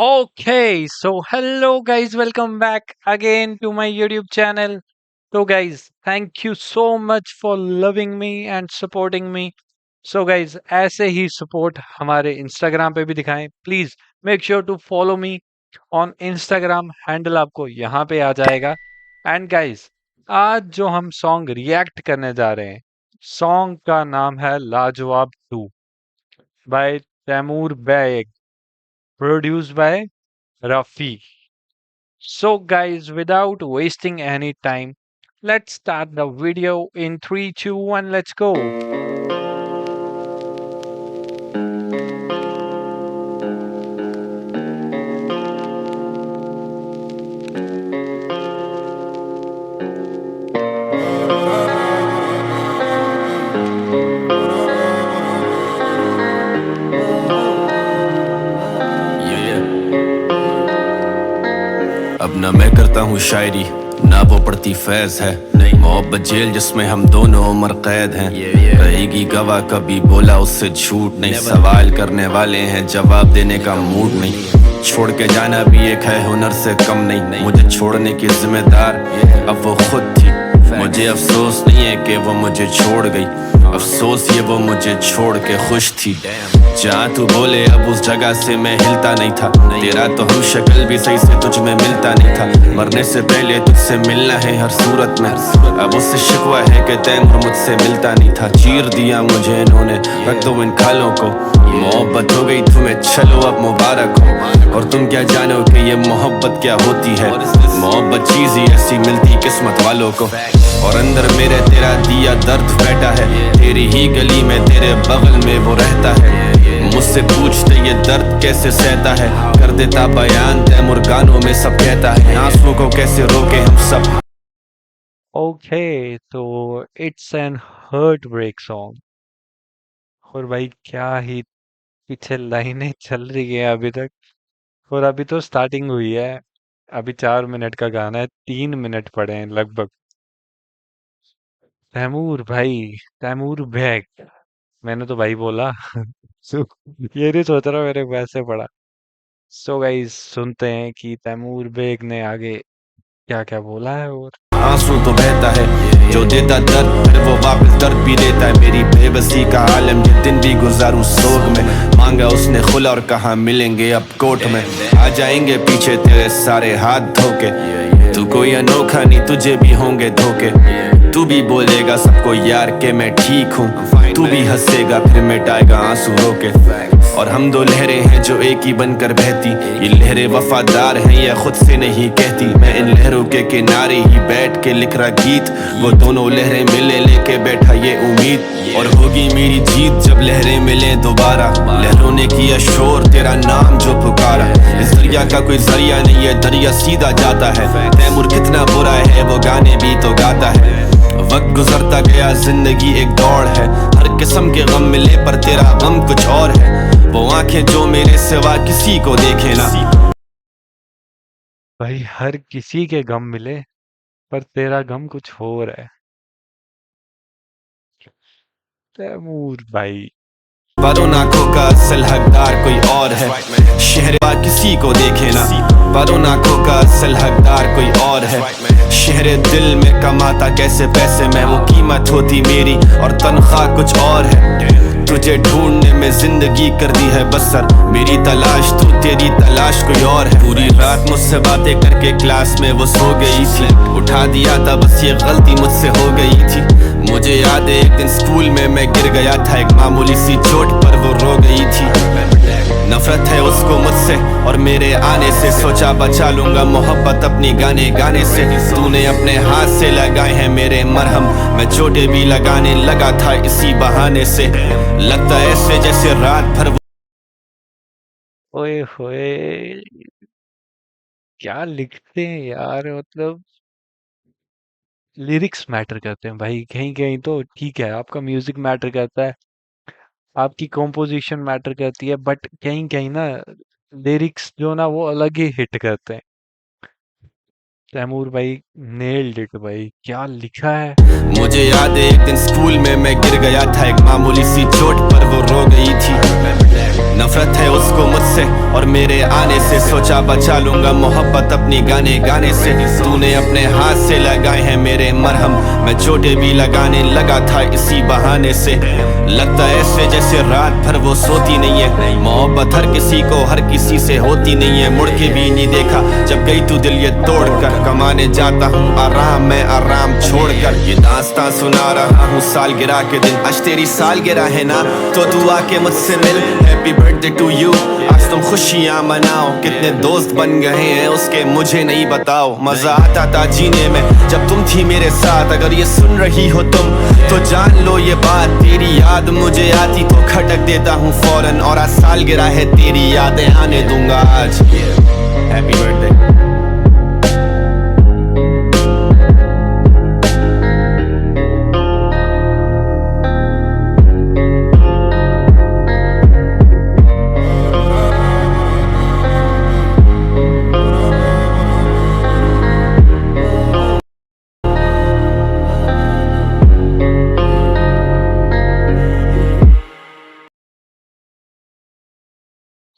Okay, so hello guys, welcome back again to my YouTube channel. So guys, thank you so much for loving me and supporting me. So guys, ऐसे ही support हमारे Instagram पे भी दिखाएं. Please make sure to follow me on Instagram. Handle आपको यहाँ पे आ जाएगा. And guys, आज जो हम song react करने जा रहे हैं, song का नाम है लाजवाब 2 by Taimur Baig, produced by Rafi. So, guys, without wasting any time, let's start the video in 3, 2, 1. Let's go. अब ना मैं करता हूँ शायरी ना वो पड़ती फैज है नहीं मोहब्बत जेल जिसमें हम दोनों उम्र कैद हैं रहेगी गवाह कभी बोला उससे झूठ नहीं सवाल करने वाले हैं जवाब देने का मूड नहीं छोड़ के जाना भी एक है हुनर से कम नहीं मुझे छोड़ने की जिम्मेदार अब वो खुद थी मुझे अफसोस नहीं है कि वो मुझे छोड़ गई अफसोस ये वो मुझे छोड़ के खुश थी जहाँ तू बोले अब उस जगह से मैं हिलता नहीं था तेरा तो हम शक्ल भी सही से तुझ में मिलता नहीं था मरने से पहले तुझसे मिलना है हर सूरत में अब उससे शिकवा है कि तैमूर मुझसे मिलता नहीं था चीर दिया मुझे इन्होंने रख दो इन खालों को मोहब्बत हो गई तुम्हें चलो अब मुबारक हो और तुम क्या जानो कि ये मोहब्बत क्या होती है मोहब्बत चीज ही ऐसी मिलती किस्मत वालों को और अंदर मेरे तेरा दिया दर्द बैठा है तेरी ही गली में तेरे बगल में वो रहता है मुझसे पूछते ये दर्द कैसे सहता है कर देता बयान तैमूर गानों में सब कहता है आंसुओं को कैसे रोके हम सब. Okay, so it's an heartbreak song. और भाई क्या ही पीछे लाइनें चल रही है अभी तक और अभी तो स्टार्टिंग हुई है. अभी 4 मिनट का गाना है, 3 मिनट पड़े हैं लगभग. तैमूर भाई, तैमूर बैग, मैंने तो भाई बोला. सो ये नहीं सोच रहा मेरे वैसे पड़ा. सो गाइस सुनते हैं कि तैमूर बेग ने आगे क्या क्या बोला है. और आंसू तो बहता है जो देता दर्द फिर वो वापस दर्द भी देता है मेरी बेबसी का आलम ये दिन भी गुजारूं सोग में मांगा उसने खुला और कहा मिलेंगे अब कोर्ट में आ जाएंगे पीछे तेरे सारे हाथ धोके तू कोई अनोखा नहीं तुझे भी होंगे धोखे तू भी बोलेगा सबको यार के मैं ठीक हूँ तू भी हंसेगा फिर मिटाएगा आंसू रोके और हम दो लहरें हैं जो एक ही बनकर बहती ये लहरें वफादार हैं या खुद से नहीं कहती मैं इन लहरों के किनारे ही बैठ के लिख रहा गीत वो दोनों लहरें मिले लेके बैठा ये उम्मीद और होगी मेरी जीत जब लहरें मिले दोबारा लहरों ने किया शोर तेरा नाम जो पुकारा इस दरिया का कोई जरिया नहीं है दरिया सीधा जाता है तैमूर कितना बुरा है वो गाने भी तो गाता है वक्त गुजरता गया जिंदगी एक दौड़ है हर किस्म के गम मिले पर तेरा गम कुछ और है वो आंखें जो मेरे सिवा किसी को देखे ना. भाई हर किसी के गम मिले पर तेरा गम कुछ और है. तैमूर भाई परों आंखों का असल हकदार कोई और है शहर किसी को देखे ना परों आंखों का असल हकदार कोई और है शहर दिल में कमाता कैसे पैसे में वो कीमत होती मेरी और तनख्वाह कुछ और है तुझे ढूंढने में जिंदगी कर दी है बसर मेरी तलाश तू तेरी तलाश कोई और है पूरी रात मुझसे बातें करके क्लास में वो सो गई थी उठा दिया था बस ये गलती मुझसे हो गई थी मुझे याद है एक दिन स्कूल में मैं गिर गया था एक मामूली सी चोट पर वो रो गई थी नफरत है उसको मुझसे और मेरे आने से सोचा बचा लूंगा मोहब्बत अपनी गाने गाने से तूने अपने हाथ से लगाए हैं मेरे मरहम मैं चोटें भी लगाने लगा था इसी बहाने से लगता ऐसे जैसे रात भर. ओए होए क्या लिखते हैं यार. मतलब लिरिक्स मैटर करते हैं भाई. कहीं कहीं तो ठीक है आपका म्यूजिक मैटर करता है, आपकी कॉम्पोजिशन मैटर करती है, बट कहीं कहीं ना लिरिक्स जो ना वो अलग ही हिट करते हैं. तैमूर भाई नेल्ड इट भाई. क्या लिखा है. मुझे याद है एक दिन स्कूल में मैं गिर गया था एक मामूली सी चोट पर वो रो गई थी नफरत है उसको मुझसे से और मेरे आने से। सोचा बचा लूंगा मोहब्बत अपनी गाने गाने से। तूने अपने हाथ से लगाए हैं मेरे मरहम, मैं चोटें भी लगाने लगा था इसी बहाने से। लगता ऐसे जैसे रात भर वो सोती नहीं है। मोहब्बत हर किसी को हर किसी से होती नहीं है। मुड़ के भी नहीं देखा जब गई तू दिल ये तोड़ कर। कमाने जाता हूँ आराम में आराम छोड़ कर। ये दास्तां सुना रहा हूँ सालगिरह के दिन। आज तेरी सालगिरह है ना, तो तू आके मुझसे मिल। हैप्पी बर्थडे टू यू, आज तुम खुशियाँ मनाओ। कितने दोस्त बन गए हैं उसके मुझे नहीं बताओ। मजा आता था जीने में जब तुम थी मेरे साथ। अगर ये सुन रही हो तुम तो जान लो ये बात। तेरी याद मुझे आती तो खटक देता हूँ फौरन, और आज सालगिरह है तेरी यादें आने दूंगा आज। Happy birthday.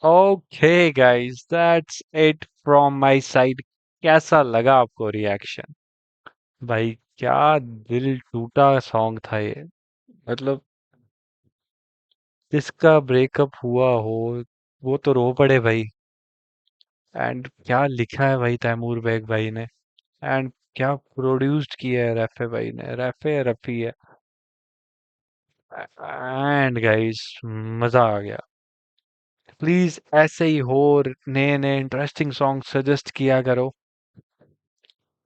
Okay guys, that's it from my side. कैसा लगा आपको रिएक्शन? भाई क्या दिल टूटा सॉन्ग था ये। मतलब जिसका ब्रेकअप हुआ हो वो तो रो पड़े भाई। एंड क्या लिखा है भाई तैमूर बेग भाई ने, एंड क्या प्रोड्यूस्ड किया है रफ़े भाई ने। रफ़े रफ़ी है। एंड गाइस मजा आ गया। प्लीज ऐसे ही हो नए नए इंटरेस्टिंग सॉन्ग सजेस्ट किया करो।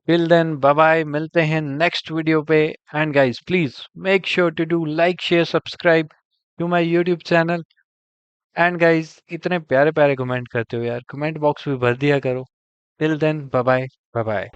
टिल देन बाय बाय, मिलते हैं नेक्स्ट वीडियो पे। And guys please make sure to do like share subscribe to my YouTube channel. And guys इतने प्यारे प्यारे कमेंट करते हो यार, कमेंट बॉक्स भी भर दिया करो। Till then bye bye, bye bye.